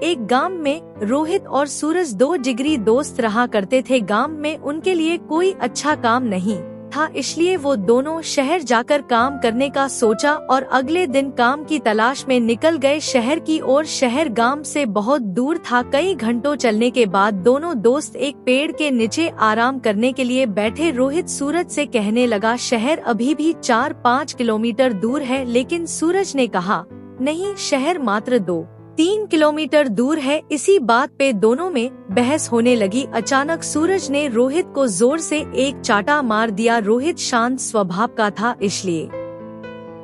एक गांव में रोहित और सूरज दो जिगरी दोस्त रहा करते थे। गांव में उनके लिए कोई अच्छा काम नहीं था, इसलिए वो दोनों शहर जाकर काम करने का सोचा और अगले दिन काम की तलाश में निकल गए शहर की ओर। शहर गांव से बहुत दूर था। कई घंटों चलने के बाद दोनों दोस्त एक पेड़ के नीचे आराम करने के लिए बैठे। रोहित सूरज से कहने लगा, शहर अभी भी 4-5 किलोमीटर दूर है। लेकिन सूरज ने कहा, नहीं, शहर मात्र 2-3 किलोमीटर दूर है। इसी बात पे दोनों में बहस होने लगी। अचानक सूरज ने रोहित को जोर से एक चाटा मार दिया। रोहित शांत स्वभाव का था, इसलिए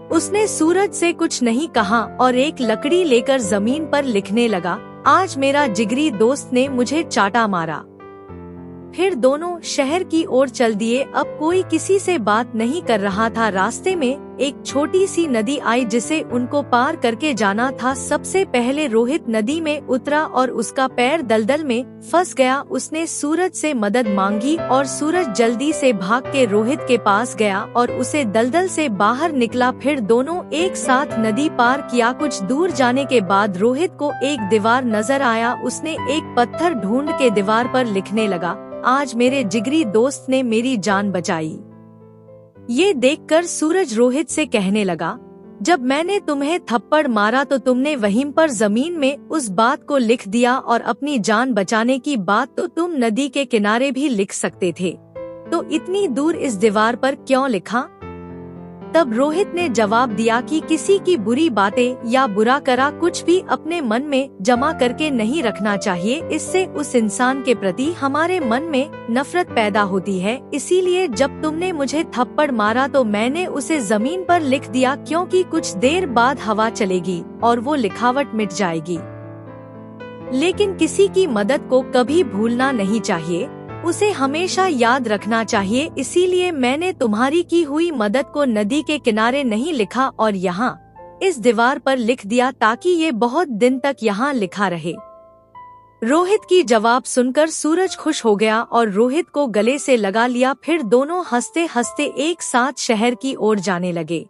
उसने सूरज से कुछ नहीं कहा और एक लकड़ी लेकर जमीन पर लिखने लगा, आज मेरा जिगरी दोस्त ने मुझे चाटा मारा। फिर दोनों शहर की ओर चल दिए। अब कोई किसी से बात नहीं कर रहा था। रास्ते में एक छोटी सी नदी आई जिसे उनको पार करके जाना था। सबसे पहले रोहित नदी में उतरा और उसका पैर दलदल में फंस गया। उसने सूरज से मदद मांगी और सूरज जल्दी से भाग के रोहित के पास गया और उसे दलदल से बाहर निकला। फिर दोनों एक साथ नदी पार किया। कुछ दूर जाने के बाद रोहित को एक दीवार नजर आया। उसने एक पत्थर ढूंढ के दीवार पर लिखने लगा, आज मेरे जिगरी दोस्त ने मेरी जान बचाई। ये देखकर सूरज रोहित से कहने लगा, जब मैंने तुम्हें थप्पड़ मारा तो तुमने वहीं पर जमीन में उस बात को लिख दिया और अपनी जान बचाने की बात तो तुम नदी के किनारे भी लिख सकते थे, तो इतनी दूर इस दीवार पर क्यों लिखा? तब रोहित ने जवाब दिया कि किसी की बुरी बातें या बुरा करा कुछ भी अपने मन में जमा करके नहीं रखना चाहिए। इससे उस इंसान के प्रति हमारे मन में नफरत पैदा होती है। इसीलिए जब तुमने मुझे थप्पड़ मारा तो मैंने उसे जमीन पर लिख दिया, क्योंकि कुछ देर बाद हवा चलेगी और वो लिखावट मिट जाएगी। लेकिन किसी की मदद को कभी भूलना नहीं चाहिए, उसे हमेशा याद रखना चाहिए। इसीलिए मैंने तुम्हारी की हुई मदद को नदी के किनारे नहीं लिखा और यहाँ इस दीवार पर लिख दिया, ताकि ये बहुत दिन तक यहाँ लिखा रहे। रोहित की जवाब सुनकर सूरज खुश हो गया और रोहित को गले से लगा लिया। फिर दोनों हंसते हंसते एक साथ शहर की ओर जाने लगे।